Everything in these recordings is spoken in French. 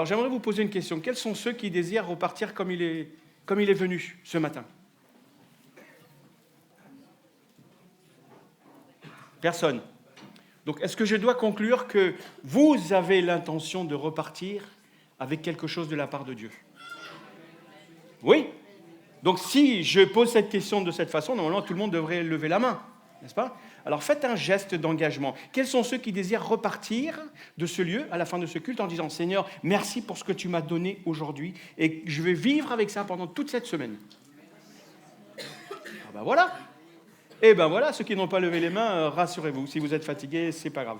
Alors j'aimerais vous poser une question. Quels sont ceux qui désirent repartir comme il est venu ce matin? Personne. Donc est-ce que je dois conclure que vous avez l'intention de repartir avec quelque chose de la part de Dieu? Oui. Donc si je pose cette question de cette façon, normalement tout le monde devrait lever la main, n'est-ce pas? Alors faites un geste d'engagement. Quels sont ceux qui désirent repartir de ce lieu à la fin de ce culte en disant « Seigneur, merci pour ce que tu m'as donné aujourd'hui et je vais vivre avec ça pendant toute cette semaine. » Ah ben voilà. Et ben voilà, ceux qui n'ont pas levé les mains, rassurez-vous, si vous êtes fatigués, c'est pas grave.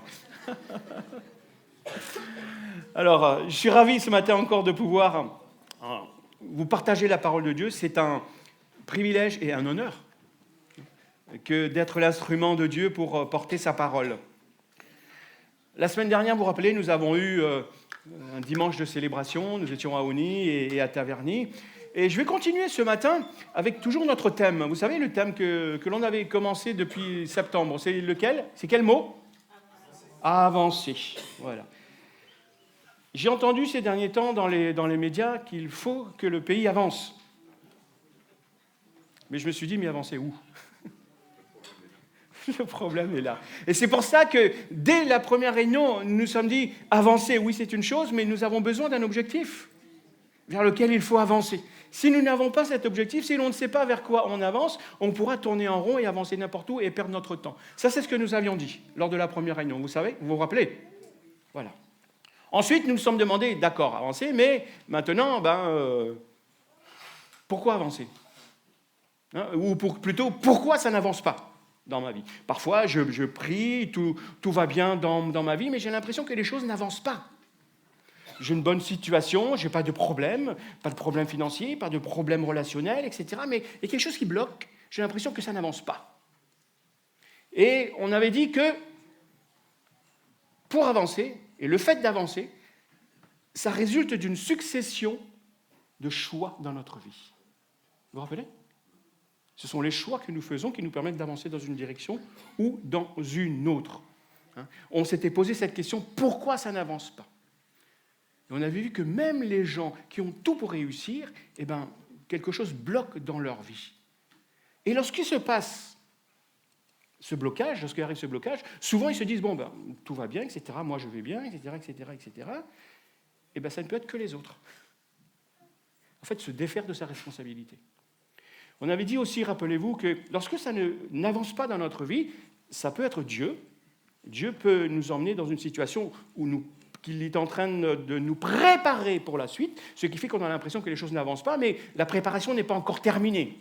Alors, je suis ravi ce matin encore de pouvoir vous partager la parole de Dieu. C'est un privilège et un honneur que d'être l'instrument de Dieu pour porter sa parole. La semaine dernière, vous vous rappelez, nous avons eu un dimanche de célébration, nous étions à Oni et à Taverny. Et je vais continuer ce matin avec toujours notre thème. Vous savez, le thème que l'on avait commencé depuis septembre, c'est lequel? C'est quel mot? Avancer. Voilà. J'ai entendu ces derniers temps dans les médias qu'il faut que le pays avance. Mais je me suis dit, mais avancer où? Le problème est là. Et c'est pour ça que dès la première réunion, nous nous sommes dit, avancer, oui, c'est une chose, mais nous avons besoin d'un objectif vers lequel il faut avancer. Si nous n'avons pas cet objectif, si l'on ne sait pas vers quoi on avance, on pourra tourner en rond et avancer n'importe où et perdre notre temps. Ça, c'est ce que nous avions dit lors de la première réunion. Vous savez, vous vous rappelez? Voilà. Ensuite, nous nous sommes demandé, d'accord, avancer, mais maintenant, pourquoi avancer? Ou plutôt, pourquoi ça n'avance pas dans ma vie? Parfois, je prie, tout va bien dans ma vie, mais j'ai l'impression que les choses n'avancent pas. J'ai une bonne situation, je n'ai pas de problème financier, pas de problème relationnel, etc. Mais il y a quelque chose qui bloque, j'ai l'impression que ça n'avance pas. Et on avait dit que pour avancer, et le fait d'avancer, ça résulte d'une succession de choix dans notre vie. Vous vous rappelez? Ce sont les choix que nous faisons qui nous permettent d'avancer dans une direction ou dans une autre. On s'était posé cette question, pourquoi ça n'avance pas? Et on avait vu que même les gens qui ont tout pour réussir, quelque chose bloque dans leur vie. Et lorsqu'il se passe ce blocage, lorsqu'il arrive ce blocage, souvent ils se disent, tout va bien, etc., moi je vais bien, etc., etc. Et ça ne peut être que les autres. En fait, se défaire de sa responsabilité. On avait dit aussi, rappelez-vous, que lorsque ça n'avance pas dans notre vie, ça peut être Dieu. Dieu peut nous emmener dans une situation où qu'il est en train de nous préparer pour la suite, ce qui fait qu'on a l'impression que les choses n'avancent pas, mais la préparation n'est pas encore terminée.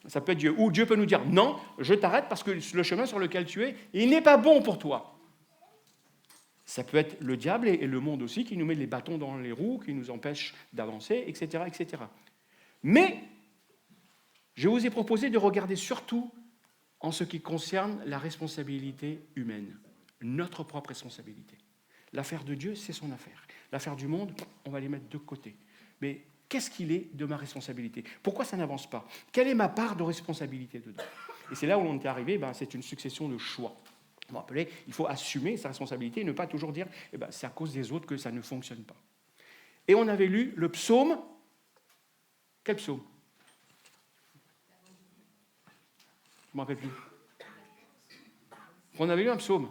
Ça peut être Dieu. Ou Dieu peut nous dire, non, je t'arrête parce que le chemin sur lequel tu es, il n'est pas bon pour toi. Ça peut être le diable et le monde aussi qui nous met les bâtons dans les roues, qui nous empêchent d'avancer, etc., etc. Mais je vous ai proposé de regarder surtout en ce qui concerne la responsabilité humaine, notre propre responsabilité. L'affaire de Dieu, c'est son affaire. L'affaire du monde, on va les mettre de côté. Mais qu'est-ce qu'il est de ma responsabilité? Pourquoi ça n'avance pas? Quelle est ma part de responsabilité dedans? Et c'est là où on est arrivé, c'est une succession de choix. Vous vous rappelez, il faut assumer sa responsabilité et ne pas toujours dire c'est à cause des autres que ça ne fonctionne pas. Et on avait lu le psaume. Quel psaume? Je ne me rappelle plus. On avait lu un psaume.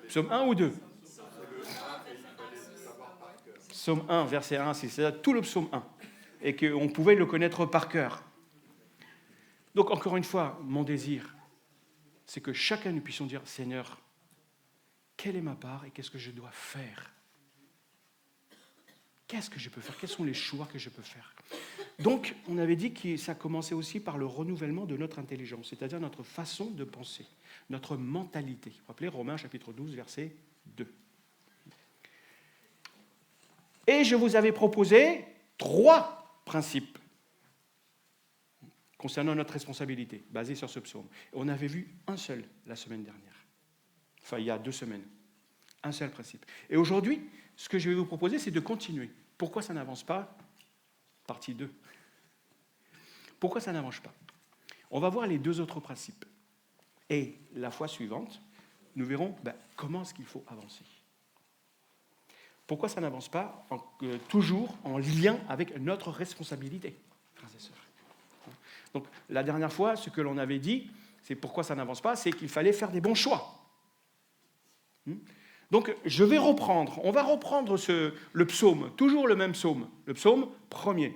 Psaume 1 ou 2? Psaume 1, verset 1, c'est tout le psaume 1. Et qu'on pouvait le connaître par cœur. Donc, encore une fois, mon désir, c'est que chacun nous puissions dire, Seigneur, quelle est ma part et qu'est-ce que je dois faire? Qu'est-ce que je peux faire? Quels sont les choix que je peux faire? Donc, on avait dit que ça commençait aussi par le renouvellement de notre intelligence, c'est-à-dire notre façon de penser, notre mentalité. Vous vous rappelez, Romains chapitre 12, verset 2. Et je vous avais proposé 3 principes concernant notre responsabilité, basés sur ce psaume. On avait vu un seul la semaine dernière. Enfin, il y a 2 semaines. Un seul principe. Et aujourd'hui, ce que je vais vous proposer, c'est de continuer. Pourquoi ça n'avance pas? Partie 2. Pourquoi ça n'avance pas? On va voir les deux autres principes. Et la fois suivante, nous verrons comment est-ce qu'il faut avancer. Pourquoi ça n'avance pas toujours en lien avec notre responsabilité, frères et sœurs. Donc, la dernière fois, ce que l'on avait dit, c'est pourquoi ça n'avance pas, c'est qu'il fallait faire des bons choix. Donc, on va reprendre le psaume, toujours le même psaume, le psaume premier.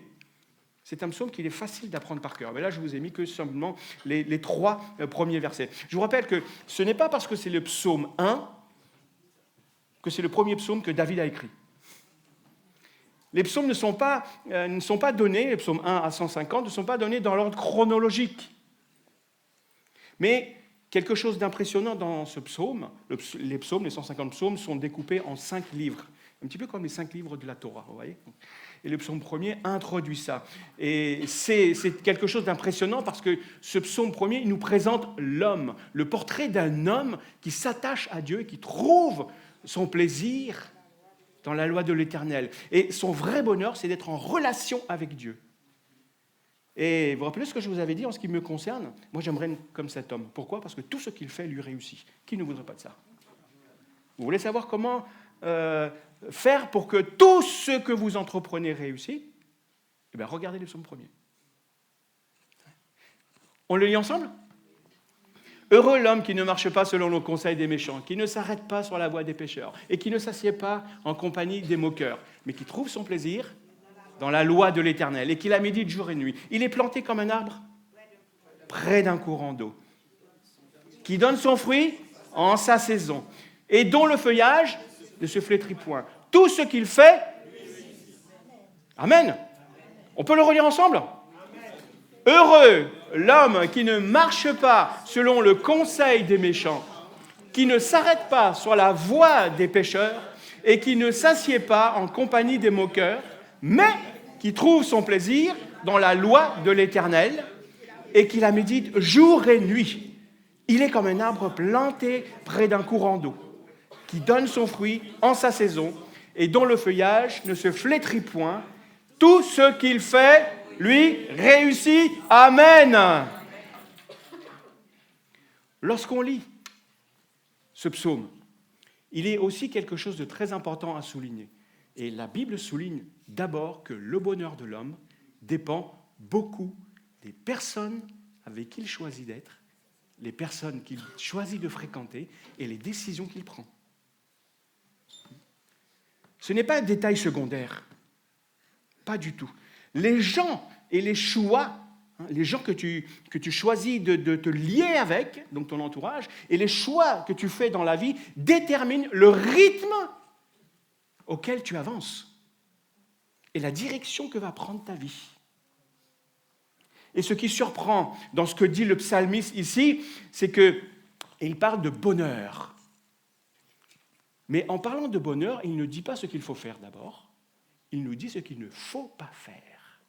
C'est un psaume qu'il est facile d'apprendre par cœur. Mais là, je vous ai mis que simplement les 3 premiers versets. Je vous rappelle que ce n'est pas parce que c'est le psaume 1 que c'est le premier psaume que David a écrit. Les psaumes ne sont pas donnés, les psaumes 1 à 150, ne sont pas donnés dans l'ordre chronologique. Mais quelque chose d'impressionnant dans ce psaume, les 150 psaumes, sont découpés en 5 livres. Un petit peu comme les 5 livres de la Torah, vous voyez ? Et le psaume premier introduit ça. Et c'est quelque chose d'impressionnant parce que ce psaume premier, il nous présente l'homme, le portrait d'un homme qui s'attache à Dieu et qui trouve son plaisir dans la loi de l'Éternel. Et son vrai bonheur, c'est d'être en relation avec Dieu. Et vous vous rappelez ce que je vous avais dit en ce qui me concerne ? Moi, j'aimerais être comme cet homme. Pourquoi ? Parce que tout ce qu'il fait lui réussit. Qui ne voudrait pas de ça ? Vous voulez savoir comment faire pour que tout ce que vous entreprenez réussisse ? Eh bien, regardez le psaume premier. On le lit ensemble ? Heureux l'homme qui ne marche pas selon le conseil des méchants, qui ne s'arrête pas sur la voie des pécheurs, et qui ne s'assied pas en compagnie des moqueurs, mais qui trouve son plaisir dans la loi de l'Éternel, et qui la médite jour et nuit. Il est planté comme un arbre près d'un courant d'eau, qui donne son fruit en sa saison, et dont le feuillage ne se flétrit point. Tout ce qu'il fait, Amen. On peut le relire ensemble ? Heureux l'homme qui ne marche pas selon le conseil des méchants, qui ne s'arrête pas sur la voie des pécheurs et qui ne s'assied pas en compagnie des moqueurs, mais qui trouve son plaisir dans la loi de l'Éternel et qui la médite jour et nuit. Il est comme un arbre planté près d'un courant d'eau, qui donne son fruit en sa saison et dont le feuillage ne se flétrit point. Tout ce qu'il fait, lui, réussit. Amen. Lorsqu'on lit ce psaume, il est aussi quelque chose de très important à souligner. Et la Bible souligne d'abord que le bonheur de l'homme dépend beaucoup des personnes avec qui il choisit d'être, les personnes qu'il choisit de fréquenter et les décisions qu'il prend. Ce n'est pas un détail secondaire. Pas du tout. Les gens et les choix, les gens que tu choisis de te lier avec, donc ton entourage, et les choix que tu fais dans la vie déterminent le rythme auquel tu avances et la direction que va prendre ta vie. Et ce qui surprend dans ce que dit le psalmiste ici, c'est qu'il parle de bonheur. Mais en parlant de bonheur, il ne dit pas ce qu'il faut faire d'abord. Il nous dit ce qu'il ne faut pas faire.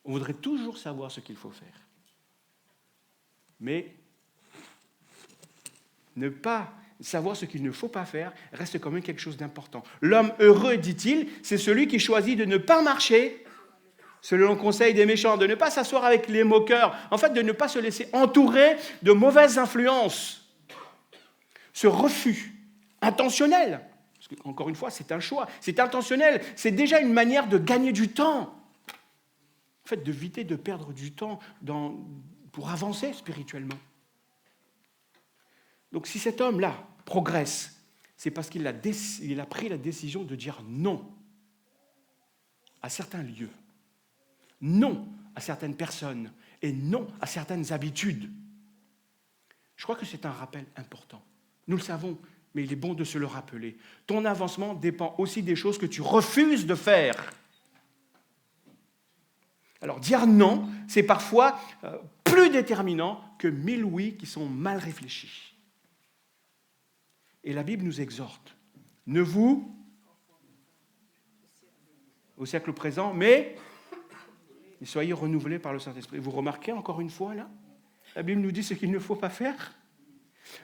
On voudrait toujours savoir ce qu'il faut faire. Mais ne pas savoir ce qu'il ne faut pas faire reste quand même quelque chose d'important. L'homme heureux, dit-il, c'est celui qui choisit de ne pas marcher selon le conseil des méchants, de ne pas s'asseoir avec les moqueurs, en fait de ne pas se laisser entourer de mauvaises influences. Ce refus intentionnel, parce que, encore une fois, c'est un choix, c'est intentionnel, c'est déjà une manière de gagner du temps. En fait, d'éviter de perdre du temps pour avancer spirituellement. Donc si cet homme-là progresse, c'est parce qu'il a pris la décision de dire non à certains lieux, non à certaines personnes et non à certaines habitudes. Je crois que c'est un rappel important. Nous le savons, mais il est bon de se le rappeler. Ton avancement dépend aussi des choses que tu refuses de faire. Alors, dire non, c'est parfois plus déterminant que 1000 oui qui sont mal réfléchis. Et la Bible nous exhorte. Ne vous, au siècle présent, mais soyez renouvelés par le Saint-Esprit. Vous remarquez encore une fois, là, la Bible nous dit ce qu'il ne faut pas faire.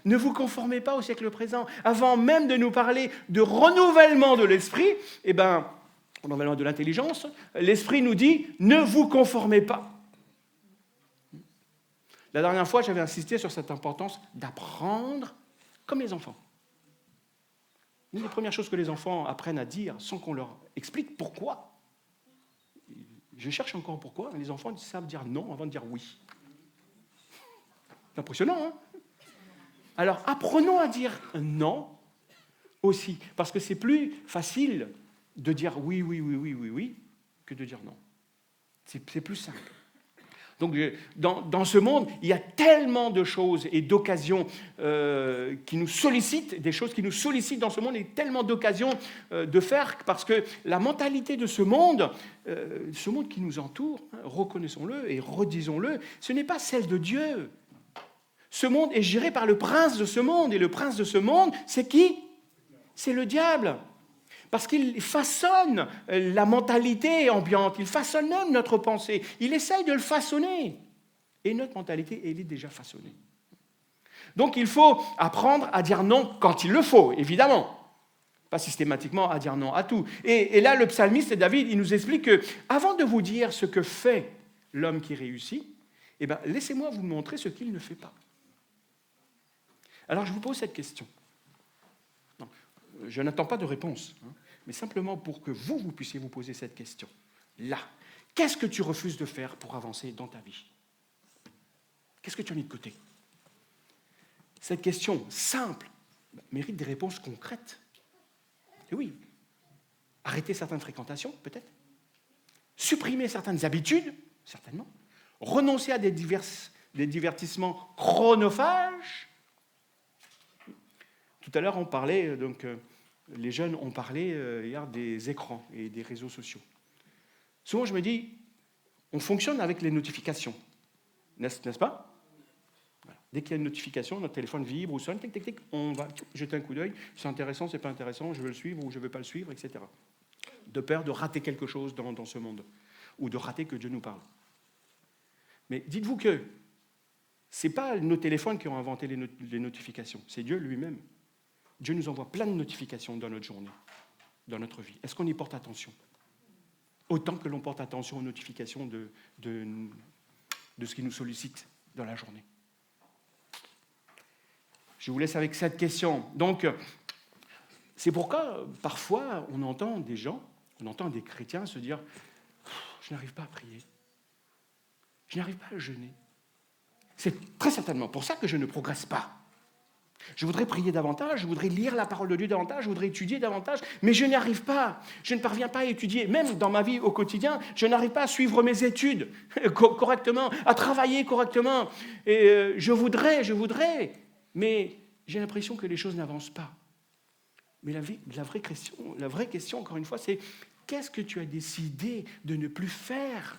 Ne vous conformez pas au siècle présent. Avant même de nous parler de renouvellement de l'esprit, renouvellement de l'intelligence, l'esprit nous dit « ne vous conformez pas ». La dernière fois, j'avais insisté sur cette importance d'apprendre comme les enfants. Une des premières choses que les enfants apprennent à dire sans qu'on leur explique pourquoi. Je cherche encore pourquoi. Les enfants savent dire non avant de dire oui. C'est impressionnant, hein? Alors, apprenons à dire non aussi, parce que c'est plus facile de dire oui, oui, oui, oui, oui, oui, que de dire non. C'est plus simple. Donc, dans ce monde, il y a tellement de choses et d'occasions qui nous sollicitent, des choses qui nous sollicitent dans ce monde, et tellement d'occasions de faire, parce que la mentalité de ce monde qui nous entoure, hein, reconnaissons-le et redisons-le, ce n'est pas celle de Dieu. Ce monde est géré par le prince de ce monde, et le prince de ce monde, c'est qui? C'est le diable. Parce qu'il façonne la mentalité ambiante, il façonne même notre pensée, il essaye de le façonner. Et notre mentalité, elle est déjà façonnée. Donc il faut apprendre à dire non quand il le faut, évidemment. Pas systématiquement à dire non à tout. Et là, le psalmiste David, il nous explique que, avant de vous dire ce que fait l'homme qui réussit, eh bien, laissez-moi vous montrer ce qu'il ne fait pas. Alors je vous pose cette question. Non, je n'attends pas de réponse, hein, mais simplement pour que vous puissiez vous poser cette question. Là, qu'est-ce que tu refuses de faire pour avancer dans ta vie? Qu'est-ce que tu as mis de côté? Cette question simple mérite des réponses concrètes. Et oui, arrêter certaines fréquentations, peut-être. Supprimer certaines habitudes, certainement. Renoncer à des divertissements chronophages. Tout à l'heure, on parlait, les jeunes ont parlé hier des écrans et des réseaux sociaux. Souvent, je me dis, on fonctionne avec les notifications, n'est-ce pas? Voilà. Dès qu'il y a une notification, notre téléphone vibre ou sonne, tic, tic, tic, on va jeter un coup d'œil, c'est intéressant, c'est pas intéressant, je veux le suivre ou je ne veux pas le suivre, etc. De peur de rater quelque chose dans ce monde, ou de rater que Dieu nous parle. Mais dites-vous que ce n'est pas nos téléphones qui ont inventé les notifications, c'est Dieu lui-même. Dieu nous envoie plein de notifications dans notre journée, dans notre vie. Est-ce qu'on y porte attention? Autant que l'on porte attention aux notifications de ce qui nous sollicite dans la journée. Je vous laisse avec cette question. Donc, c'est pourquoi, parfois, on entend des chrétiens se dire « Je n'arrive pas à prier. Je n'arrive pas à jeûner. » C'est très certainement pour ça que je ne progresse pas. Je voudrais prier davantage, je voudrais lire la parole de Dieu davantage, je voudrais étudier davantage, mais je n'y arrive pas. Je ne parviens pas à étudier. Même dans ma vie au quotidien, je n'arrive pas à suivre mes études correctement, à travailler correctement. Et je voudrais, mais j'ai l'impression que les choses n'avancent pas. Mais la vraie question, encore une fois, c'est qu'est-ce que tu as décidé de ne plus faire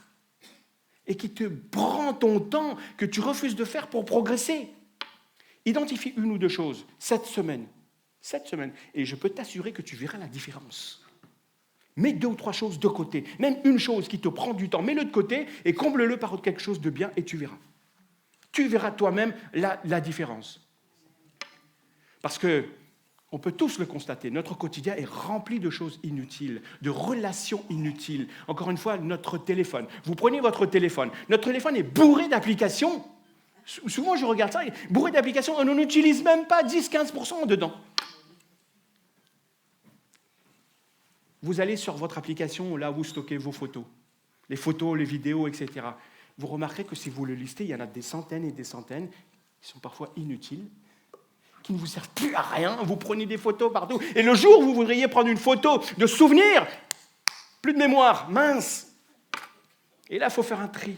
et qui te prend ton temps, que tu refuses de faire pour progresser? Identifie une ou deux choses cette semaine, et je peux t'assurer que tu verras la différence. Mets 2 ou 3 choses de côté, même une chose qui te prend du temps, mets-le de côté et comble-le par quelque chose de bien et tu verras. Tu verras toi-même la différence. Parce que, on peut tous le constater, notre quotidien est rempli de choses inutiles, de relations inutiles. Encore une fois, notre téléphone. Vous prenez votre téléphone, notre téléphone est bourré d'applications. Souvent, je regarde ça, bourré d'applications, on n'utilise même pas 10-15% dedans. Vous allez sur votre application, là où vous stockez vos photos, les vidéos, etc. Vous remarquerez que si vous le listez, il y en a des centaines et des centaines qui sont parfois inutiles, qui ne vous servent plus à rien. Vous prenez des photos partout. Et le jour où vous voudriez prendre une photo de souvenir, plus de mémoire, mince. Et là, il faut faire un tri.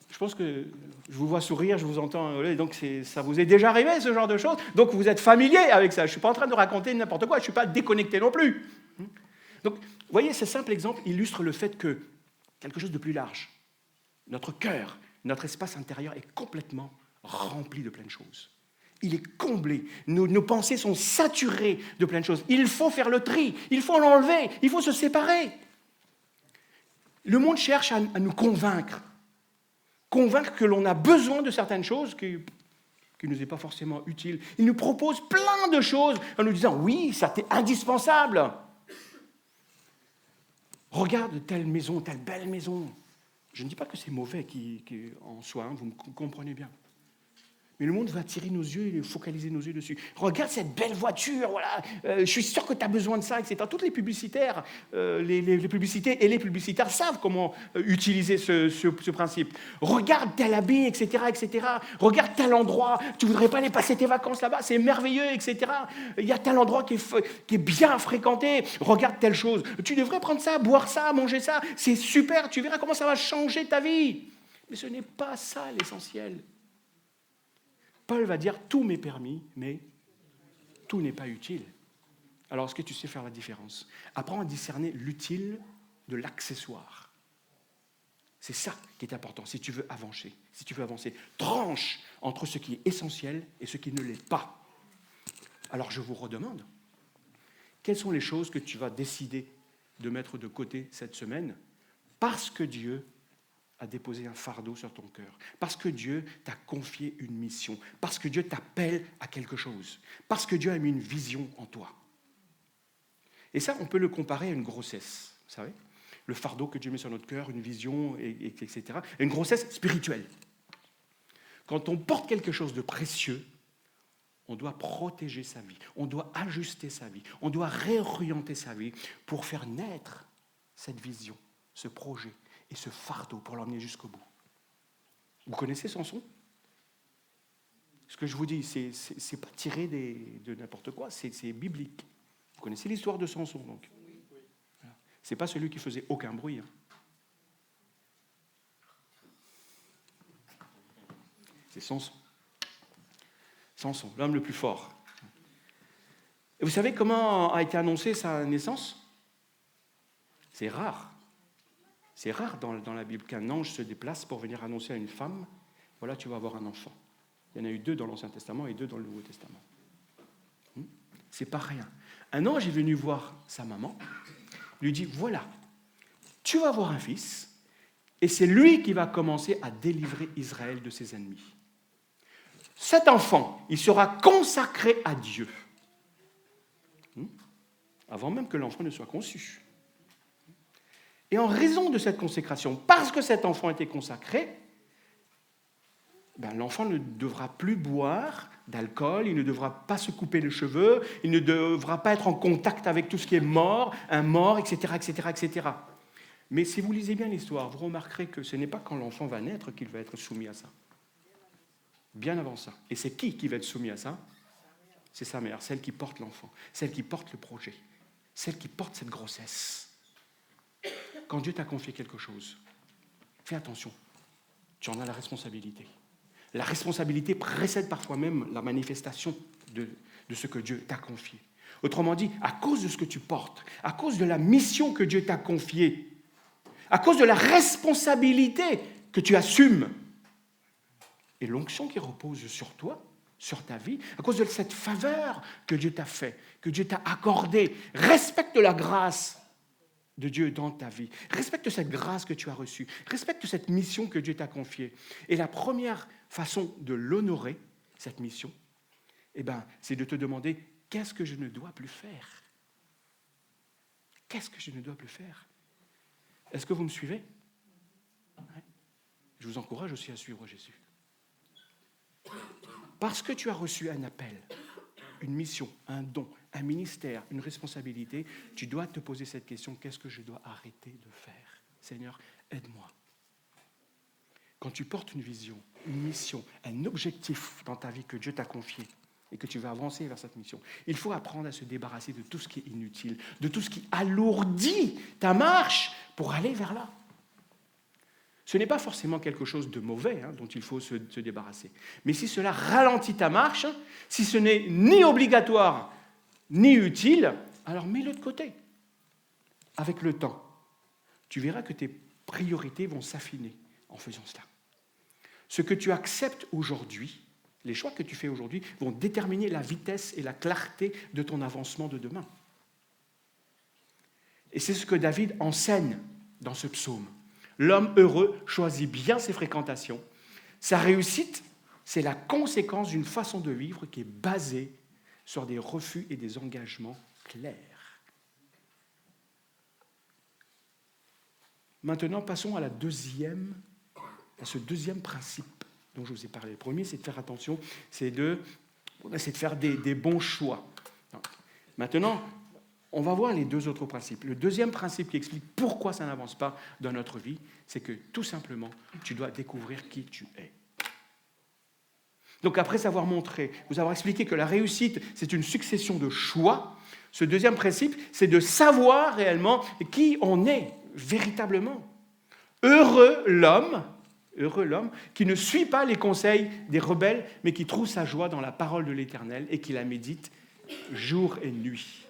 Je pense que je vous vois sourire, je vous entends, donc ça vous est déjà arrivé, ce genre de choses. Donc vous êtes familier avec ça. Je ne suis pas en train de raconter n'importe quoi, je ne suis pas déconnecté non plus. Donc, vous voyez, ce simple exemple illustre le fait que quelque chose de plus large, notre cœur, notre espace intérieur est complètement rempli de plein de choses. Il est comblé. Nos pensées sont saturées de plein de choses. Il faut faire le tri, il faut l'enlever, il faut se séparer. Le monde cherche à nous convaincre que l'on a besoin de certaines choses qui ne nous est pas forcément utile. Il nous propose plein de choses en nous disant « Oui, ça t'est indispensable. Regarde telle maison, telle belle maison. Je ne dis pas que c'est mauvais en soi, hein, vous me comprenez bien. Mais le monde va attirer nos yeux et focaliser nos yeux dessus. Regarde cette belle voiture, voilà. Je suis sûr que tu as besoin de ça, etc. Toutes les publicitaires, les publicités et les publicitaires savent comment utiliser ce principe. Regarde tel habit, etc., etc. Regarde tel endroit, tu ne voudrais pas aller passer tes vacances là-bas, c'est merveilleux, etc. Il y a tel endroit qui est bien fréquenté. Regarde telle chose. Tu devrais prendre ça, boire ça, manger ça. C'est super, tu verras comment ça va changer ta vie. Mais ce n'est pas ça l'essentiel. Paul va dire, tout m'est permis, mais tout n'est pas utile. Alors, est-ce que tu sais faire la différence? Apprends à discerner l'utile de l'accessoire. C'est ça qui est important si tu veux avancer. Si tu veux avancer, tranche entre ce qui est essentiel et ce qui ne l'est pas. Alors, je vous redemande, quelles sont les choses que tu vas décider de mettre de côté cette semaine parce que Dieu a déposé un fardeau sur ton cœur, parce que Dieu t'a confié une mission, parce que Dieu t'appelle à quelque chose, parce que Dieu a mis une vision en toi. Et ça, on peut le comparer à une grossesse, vous savez, le fardeau que Dieu met sur notre cœur, une vision, etc. Une grossesse spirituelle. Quand on porte quelque chose de précieux, on doit protéger sa vie, on doit ajuster sa vie, on doit réorienter sa vie pour faire naître cette vision, ce projet, et ce fardeau pour l'emmener jusqu'au bout. Vous connaissez Samson? Ce que je vous dis, c'est pas tiré de n'importe quoi, c'est biblique. Vous connaissez l'histoire de Samson, donc. Voilà. C'est pas celui qui faisait aucun bruit. Hein. C'est Samson. Samson, l'homme le plus fort. Et vous savez comment a été annoncée sa naissance? C'est rare. C'est rare dans la Bible qu'un ange se déplace pour venir annoncer à une femme, voilà, tu vas avoir un enfant. Il y en a eu 2 dans l'Ancien Testament et 2 dans le Nouveau Testament. C'est pas rien. Un ange est venu voir sa maman, lui dit, voilà, tu vas avoir un fils, et c'est lui qui va commencer à délivrer Israël de ses ennemis. Cet enfant, il sera consacré à Dieu, avant même que l'enfant ne soit conçu. Et en raison de cette consécration, parce que cet enfant était consacré, l'enfant ne devra plus boire d'alcool, il ne devra pas se couper les cheveux, il ne devra pas être en contact avec tout ce qui est mort, un mort, etc., etc., etc. Mais si vous lisez bien l'histoire, vous remarquerez que ce n'est pas quand l'enfant va naître qu'il va être soumis à ça. Bien avant ça. Et c'est qui va être soumis à ça? C'est sa mère, celle qui porte l'enfant, celle qui porte le projet, celle qui porte cette grossesse. Quand Dieu t'a confié quelque chose, fais attention, tu en as la responsabilité. La responsabilité précède parfois même la manifestation de ce que Dieu t'a confié. Autrement dit, à cause de ce que tu portes, à cause de la mission que Dieu t'a confiée, à cause de la responsabilité que tu assumes, et l'onction qui repose sur toi, sur ta vie, à cause de cette faveur que Dieu t'a fait, que Dieu t'a accordée, respecte la grâce de Dieu dans ta vie. Respecte cette grâce que tu as reçue. Respecte cette mission que Dieu t'a confiée. Et la première façon de l'honorer, cette mission, c'est de te demander, qu'est-ce que je ne dois plus faire? Qu'est-ce que je ne dois plus faire? Est-ce que vous me suivez? Je vous encourage aussi à suivre Jésus. Parce que tu as reçu un appel, une mission, un don, un ministère, une responsabilité, tu dois te poser cette question, qu'est-ce que je dois arrêter de faire? Seigneur, aide-moi. Quand tu portes une vision, une mission, un objectif dans ta vie que Dieu t'a confié et que tu vas avancer vers cette mission, il faut apprendre à se débarrasser de tout ce qui est inutile, de tout ce qui alourdit ta marche pour aller vers là. Ce n'est pas forcément quelque chose de mauvais dont il faut se débarrasser. Mais si cela ralentit ta marche, si ce n'est ni obligatoire ni utile, alors mets-le de côté. Avec le temps, tu verras que tes priorités vont s'affiner en faisant cela. Ce que tu acceptes aujourd'hui, les choix que tu fais aujourd'hui, vont déterminer la vitesse et la clarté de ton avancement de demain. Et c'est ce que David enseigne dans ce psaume. L'homme heureux choisit bien ses fréquentations. Sa réussite, c'est la conséquence d'une façon de vivre qui est basée sur des refus et des engagements clairs. Maintenant, passons à ce deuxième principe dont je vous ai parlé. Le premier, c'est de faire attention, c'est de faire des bons choix. Maintenant, on va voir les deux autres principes. Le deuxième principe qui explique pourquoi ça n'avance pas dans notre vie, c'est que tout simplement, tu dois découvrir qui tu es. Donc après avoir vous avoir expliqué que la réussite, c'est une succession de choix, ce deuxième principe, c'est de savoir réellement qui on est véritablement. Heureux l'homme qui ne suit pas les conseils des rebelles, mais qui trouve sa joie dans la parole de l'Éternel et qui la médite jour et nuit.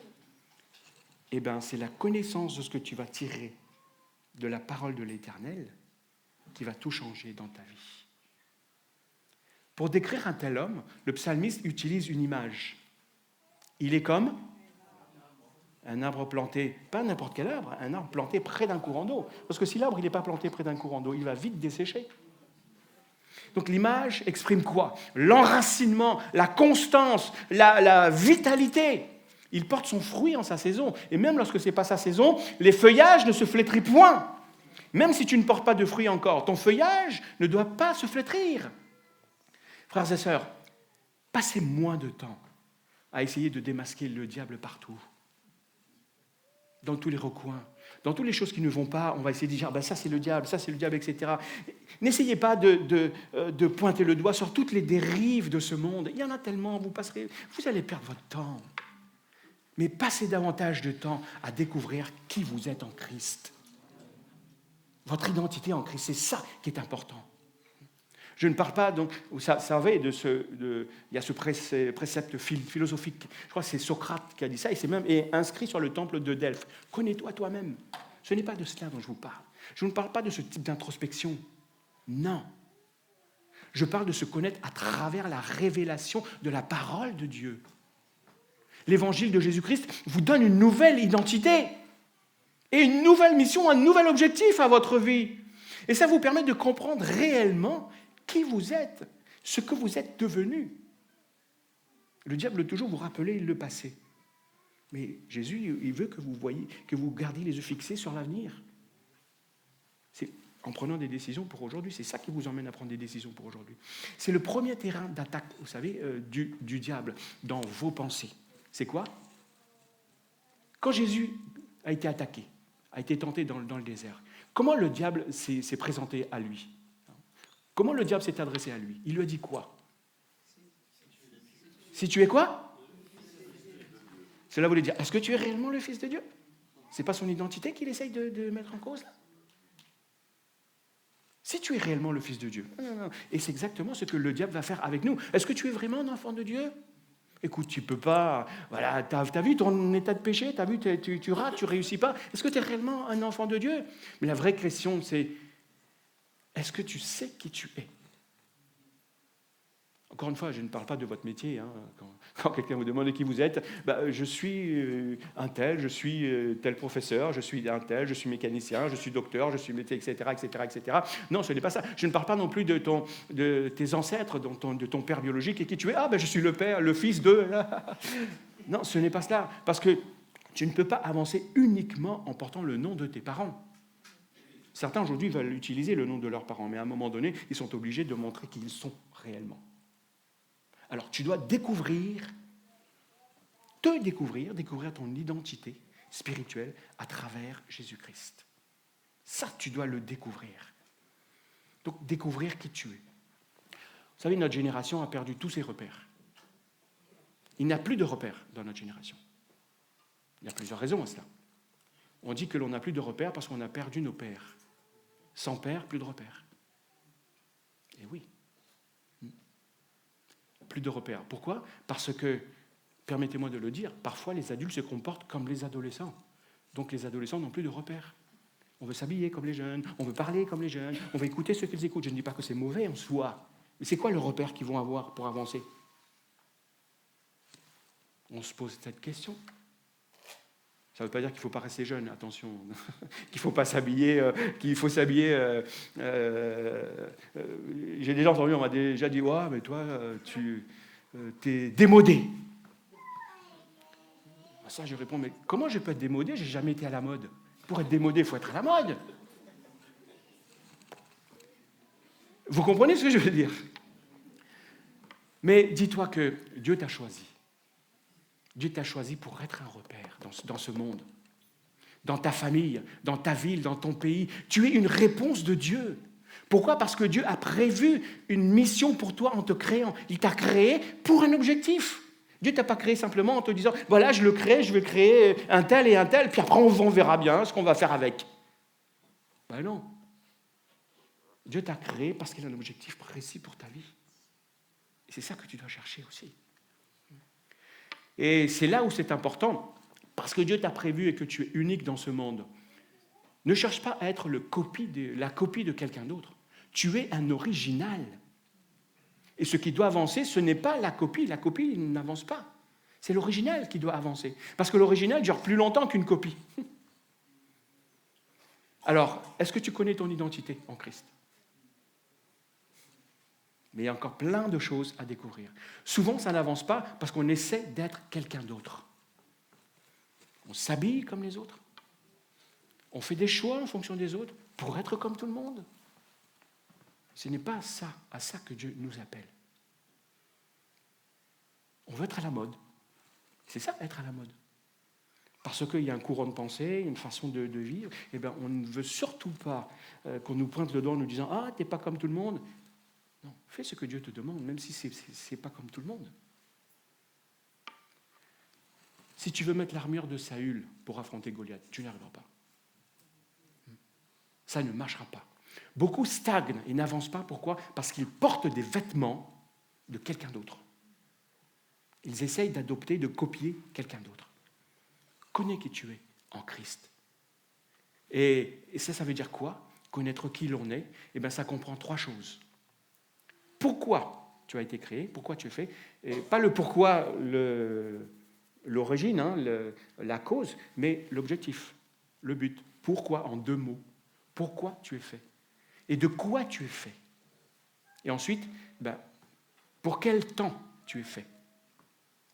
Eh bien, c'est la connaissance de ce que tu vas tirer de la parole de l'Éternel qui va tout changer dans ta vie. Pour décrire un tel homme, le psalmiste utilise une image. Il est comme un arbre planté, pas n'importe quel arbre, un arbre planté près d'un courant d'eau. Parce que si l'arbre n'est pas planté près d'un courant d'eau, il va vite dessécher. Donc l'image exprime quoi? L'enracinement, la constance, la vitalité. Il porte son fruit en sa saison. Et même lorsque ce n'est pas sa saison, les feuillages ne se flétrissent point. Même si tu ne portes pas de fruits encore, ton feuillage ne doit pas se flétrir. Frères et sœurs, passez moins de temps à essayer de démasquer le diable partout. Dans tous les recoins, dans toutes les choses qui ne vont pas, on va essayer de dire ça c'est le diable, etc. N'essayez pas de pointer le doigt sur toutes les dérives de ce monde. Il y en a tellement, vous allez perdre votre temps. Mais passez davantage de temps à découvrir qui vous êtes en Christ. Votre identité en Christ, c'est ça qui est important. Je ne parle pas, donc, vous savez, il y a ce précepte philosophique. Je crois que c'est Socrate qui a dit ça, et c'est même inscrit sur le temple de Delphes. Connais-toi toi-même. Ce n'est pas de cela dont je vous parle. Je ne parle pas de ce type d'introspection. Non. Je parle de se connaître à travers la révélation de la parole de Dieu. L'évangile de Jésus-Christ vous donne une nouvelle identité et une nouvelle mission, un nouvel objectif à votre vie. Et ça vous permet de comprendre réellement qui vous êtes, ce que vous êtes devenu. Le diable veut toujours vous rappeler le passé. Mais Jésus, il veut que vous voyez, que vous gardiez les yeux fixés sur l'avenir. C'est en prenant des décisions pour aujourd'hui. C'est ça qui vous emmène à prendre des décisions pour aujourd'hui. C'est le premier terrain d'attaque, vous savez, du diable dans vos pensées. C'est quoi? Quand Jésus a été attaqué, a été tenté dans le désert, comment le diable s'est présenté à lui? Comment le diable s'est adressé à lui? Il lui a dit quoi? Si tu es quoi? Cela voulait dire, est-ce que tu es réellement le Fils de Dieu? Ce n'est pas son identité qu'il essaye de mettre en cause là? Si tu es réellement le Fils de Dieu. Non. Et c'est exactement ce que le diable va faire avec nous. Est-ce que tu es vraiment un enfant de Dieu? Écoute, tu ne peux pas... Voilà, tu as vu ton état de péché, tu as vu, tu rates, tu ne réussis pas. Est-ce que tu es réellement un enfant de Dieu? Mais la vraie question, c'est, est-ce que tu sais qui tu es? Encore une fois, je ne parle pas de votre métier. Hein. Quand quelqu'un vous demande qui vous êtes, je suis un tel, je suis tel professeur, je suis un tel, je suis mécanicien, je suis docteur, je suis métier, etc., etc., etc. Non, ce n'est pas ça. Je ne parle pas non plus de tes ancêtres, de ton père biologique et qui tu es. Je suis le père, le fils de... Non, ce n'est pas cela. Parce que tu ne peux pas avancer uniquement en portant le nom de tes parents. Certains aujourd'hui veulent utiliser le nom de leurs parents, mais à un moment donné, ils sont obligés de montrer qui ils sont réellement. Alors, tu dois découvrir ton identité spirituelle à travers Jésus-Christ. Ça, tu dois le découvrir. Donc, découvrir qui tu es. Vous savez, notre génération a perdu tous ses repères. Il n'y a plus de repères dans notre génération. Il y a plusieurs raisons à cela. On dit que l'on n'a plus de repères parce qu'on a perdu nos pères. Sans père, plus de repères. Et oui. Plus de repères. Pourquoi? Parce que, permettez-moi de le dire, parfois les adultes se comportent comme les adolescents. Donc les adolescents n'ont plus de repères. On veut s'habiller comme les jeunes, on veut parler comme les jeunes, on veut écouter ce qu'ils écoutent. Je ne dis pas que c'est mauvais en soi, mais c'est quoi le repère qu'ils vont avoir pour avancer? On se pose cette question. Ça ne veut pas dire qu'il ne faut pas rester jeune, attention, qu'il ne faut pas s'habiller, qu'il faut s'habiller. J'ai déjà entendu, on m'a déjà dit, ouais, mais toi, tu es démodé. Ça, je réponds, mais comment je peux être démodé? Je n'ai jamais été à la mode. Pour être démodé, il faut être à la mode. Vous comprenez ce que je veux dire? Mais dis-toi que Dieu t'a choisi. Dieu t'a choisi pour être un repère dans ce monde, dans ta famille, dans ta ville, dans ton pays. Tu es une réponse de Dieu. Pourquoi? Parce que Dieu a prévu une mission pour toi en te créant. Il t'a créé pour un objectif. Dieu ne t'a pas créé simplement en te disant « Voilà, je vais créer un tel et un tel, puis après on verra bien ce qu'on va faire avec. » Ben non. Dieu t'a créé parce qu'il a un objectif précis pour ta vie. Et c'est ça que tu dois chercher aussi. Et c'est là où c'est important, parce que Dieu t'a prévu et que tu es unique dans ce monde. Ne cherche pas à être la copie de quelqu'un d'autre. Tu es un original. Et ce qui doit avancer, ce n'est pas la copie. La copie n'avance pas. C'est l'original qui doit avancer. Parce que l'original dure plus longtemps qu'une copie. Alors, est-ce que tu connais ton identité en Christ? Mais il y a encore plein de choses à découvrir. Souvent, ça n'avance pas parce qu'on essaie d'être quelqu'un d'autre. On s'habille comme les autres. On fait des choix en fonction des autres pour être comme tout le monde. Ce n'est pas à ça que Dieu nous appelle. On veut être à la mode. C'est ça, être à la mode. Parce qu'il y a un courant de pensée, une façon de vivre, eh bien, on ne veut surtout pas qu'on nous pointe le doigt en nous disant « Ah, t'es pas comme tout le monde ». Non, fais ce que Dieu te demande, même si ce n'est pas comme tout le monde. Si tu veux mettre l'armure de Saül pour affronter Goliath, tu n'y arriveras pas. Ça ne marchera pas. Beaucoup stagnent et n'avancent pas. Pourquoi? Parce qu'ils portent des vêtements de quelqu'un d'autre. Ils essayent d'adopter, de copier quelqu'un d'autre. Connais qui tu es en Christ. Et ça veut dire quoi? Connaître qui l'on est, eh bien, ça comprend 3 choses. Pourquoi tu as été créé, pourquoi tu es fait, et pas le pourquoi, l'origine, la cause, mais l'objectif, le but. Pourquoi en 2 mots? Pourquoi tu es fait? Et de quoi tu es fait? Et ensuite, pour quel temps tu es fait?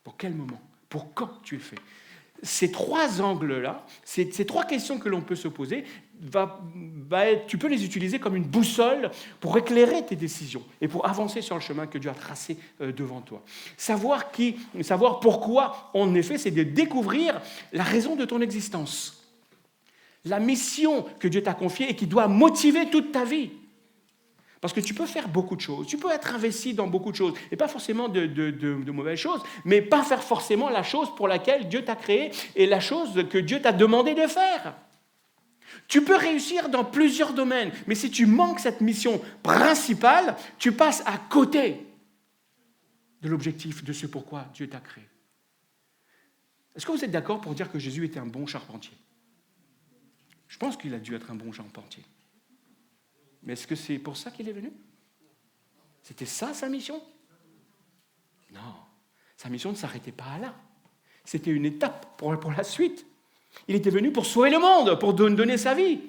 Pour quel moment? Pour quand tu es fait? Ces 3 angles-là, ces 3 questions que l'on peut se poser, tu peux les utiliser comme une boussole pour éclairer tes décisions et pour avancer sur le chemin que Dieu a tracé devant toi. Savoir pourquoi on est fait, c'est de découvrir la raison de ton existence. La mission que Dieu t'a confiée et qui doit motiver toute ta vie. Parce que tu peux faire beaucoup de choses, tu peux être investi dans beaucoup de choses, et pas forcément de mauvaises choses, mais pas faire forcément la chose pour laquelle Dieu t'a créé et la chose que Dieu t'a demandé de faire. Tu peux réussir dans plusieurs domaines, mais si tu manques cette mission principale, tu passes à côté de l'objectif, de ce pourquoi Dieu t'a créé. Est-ce que vous êtes d'accord pour dire que Jésus était un bon charpentier? Je pense qu'il a dû être un bon charpentier. Mais est-ce que c'est pour ça qu'il est venu? C'était ça sa mission? Non, sa mission ne s'arrêtait pas là. C'était une étape pour la suite. Il était venu pour sauver le monde, pour donner sa vie.